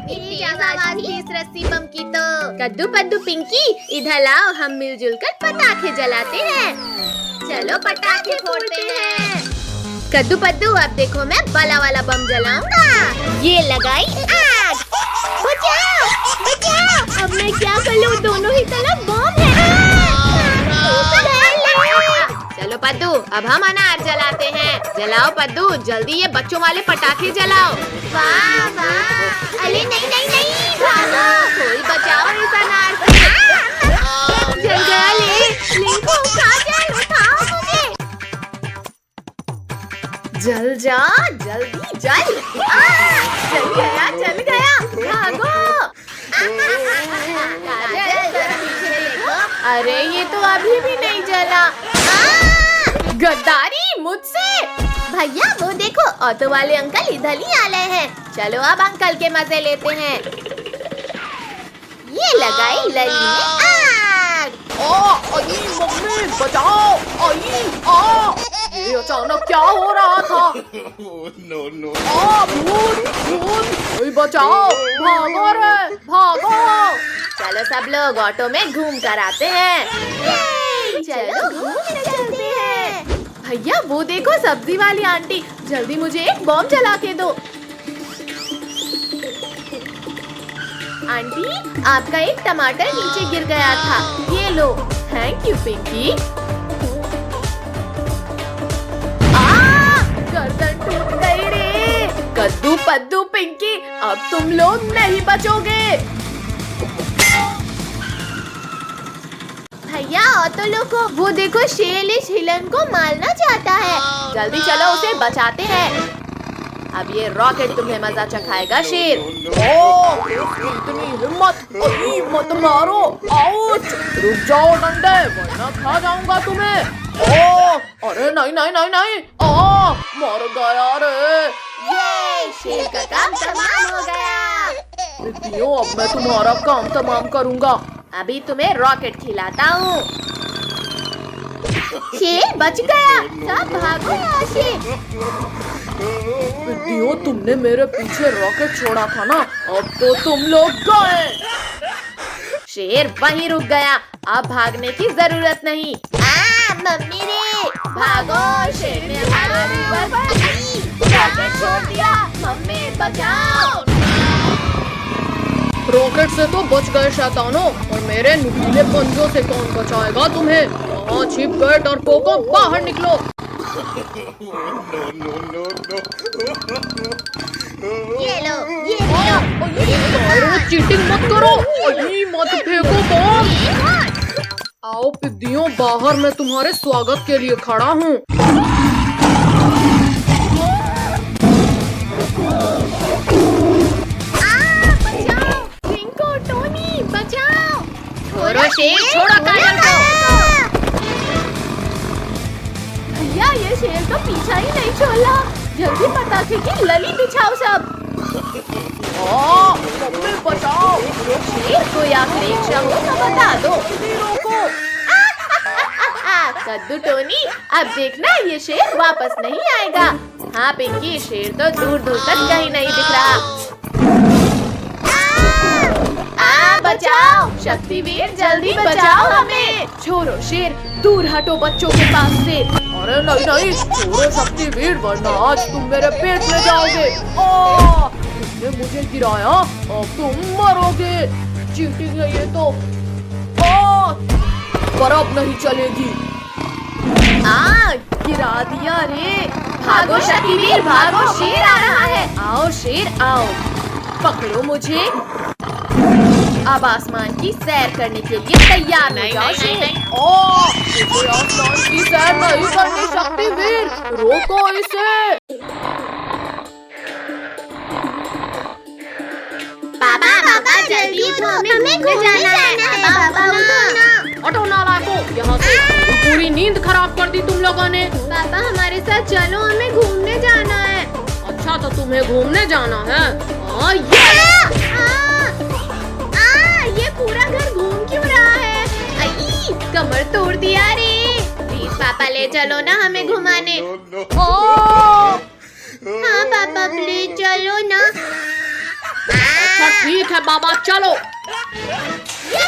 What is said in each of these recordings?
इतनी आवाज थी इस रस्सी बम की तो। कद्दू पद्दू पिंकी, इधर लाओ, हम मिलजुल कर पटाखे जलाते हैं। चलो पटाखे फोड़ते हैं। कद्दू पद्दू, अब देखो मैं बड़ा वाला बम जलाऊंगा। ये लगाई आग। बचाओ बचाओ, अब मैं क्या करूं, दोनों ही तरफ बम है। चलो पद्दू, अब हम अनार जलाते हैं। जलाओ पद्दू, जल्दी ये बच्चों वाले पटाखे जलाओ। वाह वाह, अरे नहीं नहीं नहीं, भागो, कोई बचाओ इस अनार से। जल गया, ले को उठा जाए, उठाओ मुझे। जल जा, जल्दी जल। जल गया, जल गया, भागो। अरे ये तो अभी भी नहीं जला। गद्दारी मुझसे। भैया वो देखो, ऑटो वाले अंकल इधर ही आ रहे हैं। चलो अब अंकल के मजे लेते हैं। ये लगाई लली में आग। मम्मी बचाओ, ये अचानक क्या हो रहा था? भूत भूत, बचाओ, भागो रे भागो। चलो सब लोग ऑटो में घूम कर आते हैं। चलो घूमने चलते हैं। भैया वो देखो, सब्जी वाली आंटी, जल्दी मुझे एक बम जला के दो। आंटी, आपका एक टमाटर नीचे गिर गया था, ये लो। Thank you Pinky. गर्दन टूट गई रे। कद्दू पद्दू पिंकी, अब तुम लोग नहीं बचोगे। भैया ऑटो लोगों, वो देखो, शेर इस हिरन को मारना चाहता है। जल्दी चलो उसे बचाते हैं। अब ये रॉकेट तुम्हें मजा चखाएगा शेर। इतनी हिम्मत, मत मारो, आउच। रुक जाओ डंडे, वरना खा जाऊंगा तुम्हें। अरे नहीं नहीं नहीं नहीं, मर गया रे। ये शेर का काम तमाम हो गया। अब मैं तुम्हारा काम तमाम करूंगा। अभी तुम्हें रॉकेट खिलाता हूँ। शेर बच गया, सब भागो यहाँ से। तुमने मेरे पीछे रॉकेट छोड़ा था ना, अब तो तुम लोग गए। शेर वहीं रुक गया, अब भागने की जरूरत नहीं। मम्मी रे, भागो, शेर ने हमारी रॉकेट छोड़ दिया। मम्मी बचाओ। रॉकेट से तो बच गए शैतानों, और मेरे नुकीले पंजों से कौन बचाएगा तुम्हें? यहाँ छिप गए डरपोकों, बाहर निकलो। ये लो, ये लो। चीटिंग मत करो, मत फेंको बम। आओ पिद्दियों, बाहर मैं तुम्हारे स्वागत के लिए खड़ा हूँ। शेर छोड़ो काजल को। भैया ये शेर तो पीछा ही नहीं छोड़ा। जल्दी पटाखे की लली बिछाओ सब। मम्मी बचाओ। शेर को या परीक्षा हो तो बता दो। कद्दू टोनी, अब देखना ये शेर वापस नहीं आएगा। हाँ पिंकी, शेर तो दूर दूर तक कहीं नहीं दिख रहा। बचाओ शक्तिवीर, जल्दी बचाओ हमें। छोड़ो शेर, दूर हटो बच्चों के पास से। अरे नहीं नहीं, छोड़ो शक्तिवीर, वरना आज तुम मेरे पेट में जाओगे। तुमने मुझे गिराया, अब तुम मरोगे। चीटिंग है ये तो। पर अब नहीं चलेगी। गिरा दिया रे। भागो शक्तिवीर, भागो, शेर आ रहा है। आओ शेर आओ, पकड़ो मुझे। अब आसमान की सैर करने के लिए तैयार हो जाओ शेर। मुझे आसमान की सैर नहीं करनी शक्तिवीर, रोको इसे। पापा पापा जल्दी उठो, हमें घूमने जाना है। पापा उठो। हटो नालायकों, यहाँ से। पूरी नींद खराब कर दी तुम लोगों ने। पापा हमारे साथ चलो, हमें घूमने जाना है। अच्छा तो तुम्हें घूमने जाना है? ये पूरा घर घूम क्यों रहा है? कमर तोड़ दिया रे। प्लीज पापा ले चलो ना हमें घुमाने। हाँ पापा प्लीज चलो ना। अच्छा ठीक है बाबा चलो। ये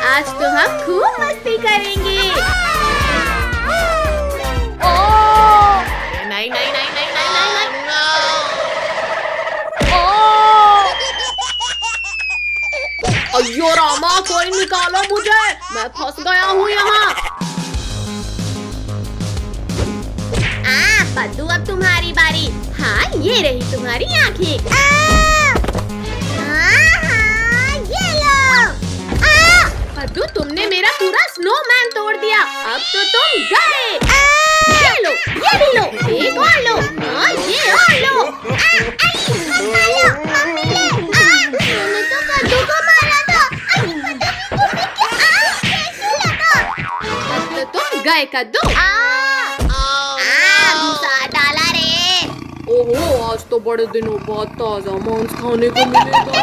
आज तो हम खूब मस्ती करेंगे। नहीं नहीं नहीं नहीं नहीं नहीं नहीं। अयो रामा कोई निकालो मुझे, मैं फंस गया हूँ यहाँ। पद्दू अब तुम्हारी बारी। हाँ ये रही तुम्हारी आँखें। ये लो। पद्दू तुमने मेरा पूरा स्नोमैन तोड़ दिया, अब तो तुम गए। ये लो, ये भी लो, एक और लो, हाँ ये और लो। मैंने तो पद्दू को मारा था। अब तो तुम गए कद्दू। डाला रे। ओहो आज तो बड़े दिनों बाद ताजा मांस खाने को मिलेगा।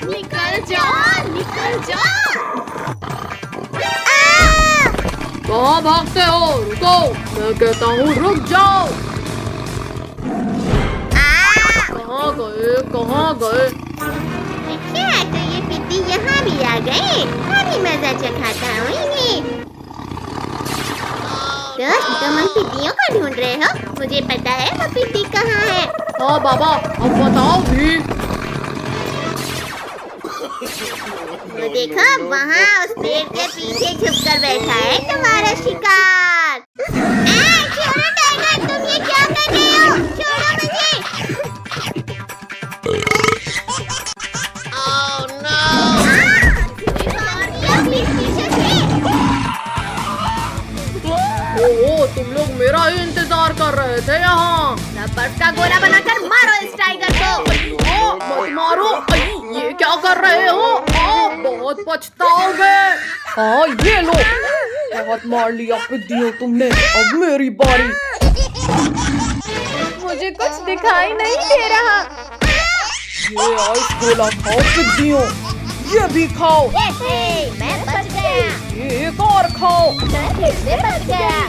निकल जाओ, निकल जाओ। कहाँ भागते हो? रुको, मैं कहता हूँ रुक जाओ। कहाँ गए? कहाँ गए? देखिए तो ये पिद्दी यहाँ भी आ गए। अभी मजा चखाता हूँ इन्हें। दोस्त तुम उन पिद्दियों को ढूंढ रहे हो? मुझे पता है वो पिद्दी कहाँ है। हाँ बाबा अब बताओ भी। वो देखो वहाँ उस पेड़ के पीछे छुपकर बैठा है तुम्हारा शिकार। छोड़ो टाइगर, तुम ये क्या कर रहे हो? छोड़ो मुझे। Oh no! ओहो तुम लोग मेरा ही इंतजार कर रहे थे यहाँ। बर्फ का गोला बनाकर मारो इस टाइगर को। मत मारो, ये क्या कर रहे हो? बहुत पछताओगे। हाँ ये लो, बहुत मार लिया पिद्दियों तुमने, अब मेरी बारी। मुझे कुछ दिखाई नहीं दे रहा। ये आइस गोला खाओ पिद्दियों, ये भी खाओ। मैं बच गया। ये एक और खाओ। मैं फिर से बच गया।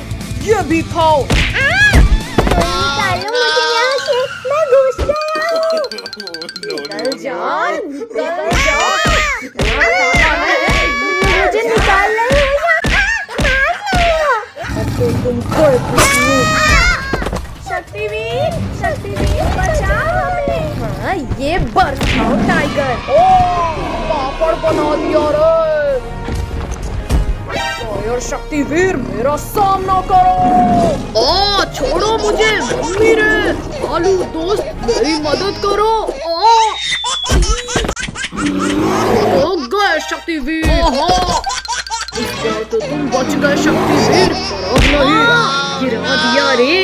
ये भी खाओ। निकालो मुझे यहाँ से, मैं घुस गया हूँ। निकल जाओ, निकल जाओ। मुझे निकाल रहे हो या अब तो तुम गए पिद्दियों। शक्तिवीर, शक्तिवीर बचाओ हमें। हाँ ये बर्फ खाओ टाइगर। पापड़ बना दिया रे। फायर शक्तिवीर मेरा सामना करो। छोड़ो मुझे मम्मी रे। आलू दोस्त मेरी मदद करो। गए शक्तिवीर। इस बार तो तुम बच गए शक्तिवीर, पर अब नहीं। गिरा दिया रे,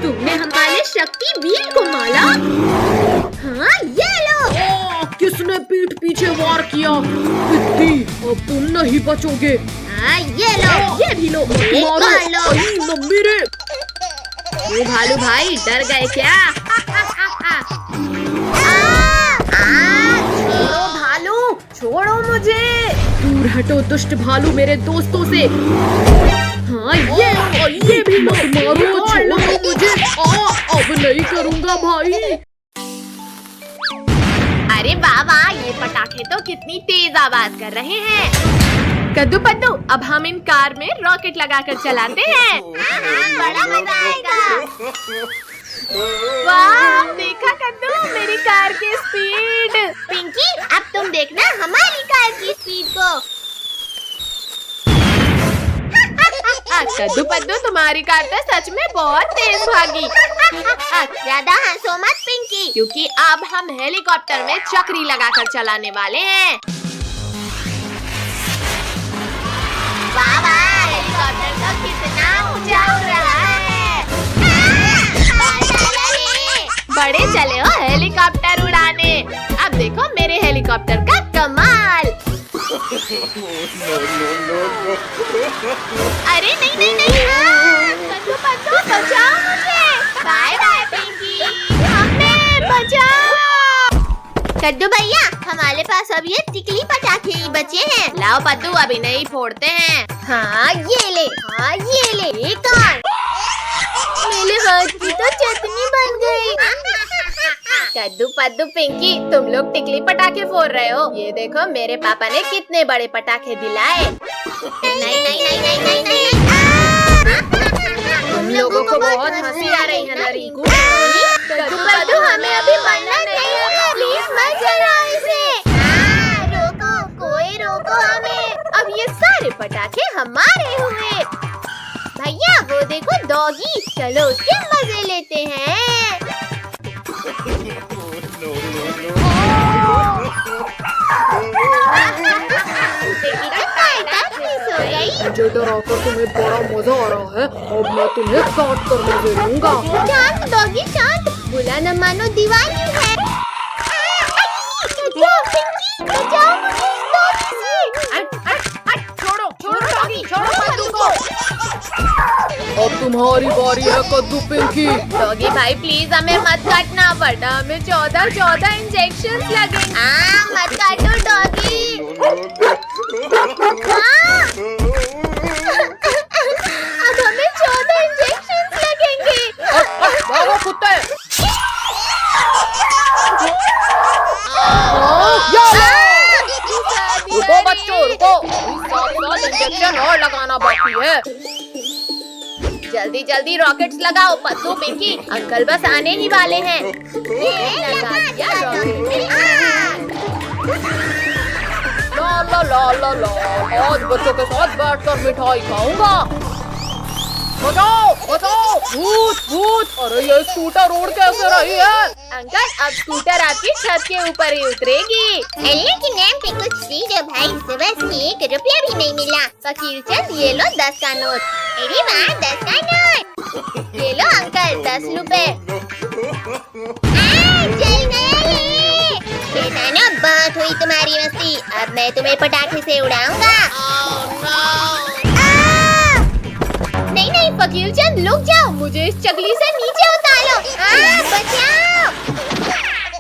तुमने हमारे शक्तिवीर को मारा। हाँ ये लो। किसने पीठ पीछे वार किया? पिद्दी अब तुम नहीं बचोगे। हाँ ये लो, ये भी लो, एक और लो। मम्मी रे। ये भालू भाई डर गए क्या? छोड़ो भालू, छोड़ो मुझे। दूर हटो दुष्ट भालू मेरे दोस्तों से। हाँ ये भी लो। मारो, छोड़ो मुझे। अब नहीं करूँगा भाई। अरे बाबा ये पटाखे तो कितनी तेज आवाज कर रहे हैं। कद्दू पद्दू अब हम इन कार में रॉकेट लगाकर चलाते हैं। बड़ा मजा आएगा। वाह देखा कद्दू मेरी कार की स्पीड। पिंकी अब तुम देखना हमारी कार की स्पीड को। कद्दू पद्दू तुम्हारी कार तो सच में बहुत तेज भागी। ज्यादा हंसो मत पिंकी, क्योंकि अब हम हेलीकॉप्टर में चक्री लगाकर चलाने वाले हैं। वाह वाह हेलीकॉप्टर तो कितना ऊंचा उड़ रहा है। बड़े चले हो हेलीकॉप्टर उड़ाने। अब देखो मेरे हेलीकॉप्टर का कमाल। अरे नहीं नहीं नहीं, कद्दू पद्दू बचाओ मुझे। बाय बाय पिंकी, हमें बचाओ। कद्दू भैया हमारे पास अब ये टिकली पटाखे ही बचे हैं। लाओ पद्दू अभी नहीं फोड़ते हैं। हाँ ये ले, हाँ ये ले। एक और। मेरे हाथ की तो चटनी बन गई। कद्दू पद्दू पिंकी, तुम लोग टिकली पटाखे फोड़ रहे हो। ये देखो मेरे पापा ने कितने बड़े पटाखे दिलाए। नहीं नहीं नहीं नहीं नहीं नहीं। तुम लोगों को बहुत हंसी आ रही है ना रिंकू? कद्दू पद्दू हमें अभी मरना नहीं है, प्लीज मत जलाओ इसे। रोको, कोई रोको हमें। अब ये सारे पटाखे हमारे हुए। भैया वो देखो डॉगी, चलो उसके मजे लेते हैं। मुझे डराकर तुम्हें बड़ा मजा आ रहा है। अब मैं तुम्हें काट कर मजे लूंगा। शांत डॉगी शांत, बुरा न मानो दिवाली है। बचाओ मुझे इस डॉगी से। छोड़ो छोड़ो डॉगी, छोड़ो कद्दू को। अब तुम्हारी बारी है कद्दू पिंकी। डॉगी भाई प्लीज हमें मत काटना, वरना हमें 14 इंजेक्शन लगेंगे। मत काटो डॉगी। अब हमें 14 इंजेक्शन लगेंगे। भागो कुत्ते। रुको बच्चों रुको, 7 इंजेक्शन और लगाना बाकी है। जल्दी जल्दी रॉकेट्स लगाओ पद्दू पिंकी, अंकल बस आने ही वाले हैं। लगा दिया रॉकेट। ला ला ला ला ला, आज बच्चों के साथ बैठकर मिठाई खाऊंगा। बचाओ बचाओ, भूत भूत। अरे ये स्कूटर रोड कैसे रही है? अंकल अब स्कूटर आपकी छत के ऊपर ही उतरेगी। अल्लाह के नाम पे कुछ दीजिए भाई, सुबह से 1 रुपया भी नहीं मिला। फकीर चंद ये लो 10 का नोट। अरे वाह, 10 का नोट। ये लो अंकल 10 रुपए। जल गया ये। शैतानों, बहुत हुई तुम्हारी मस्ती, अब मैं तुम्हें पटाखे से उड़ाऊंगा। नहीं नहीं फकीर चंद रुक जाओ, मुझे इस चकली से नीचे उतारो। बचाओ।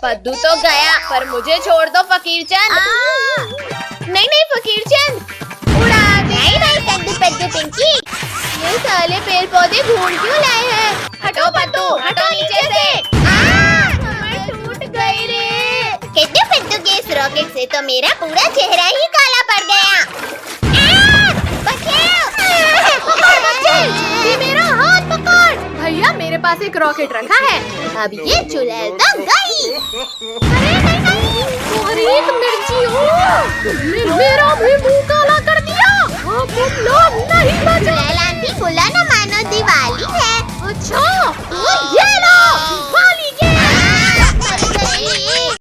पद्दू तो गया, पर मुझे छोड़ दो फकीर चंद। नहीं नहीं फकीर चंद उड़ा दे। नहीं भाई कद्दू पद्दू पिंकी, ये साले पेड़ पौधे ढूंढ क्यों लाए हैं? हटो पद्दू, हटो नीचे से। मैं टूट गई रे। कद्दू पद्दू के इस रॉकेट से तो मेरा पूरा चेहरा ही काला पड़ गया। ये मेरा हाथ पकड़। भैया मेरे पास एक रॉकेट रखा है, अब ये चुड़ैल तो गई। अरे नहीं नहीं, तुम्हारी एक मिर्ची हो, तुमने मेरा भी मुंह काला कर दिया। अब तुम लोग नहीं बचे। चुड़ैल आंटी, बुला न मानो दिवाली है। अच्छा तू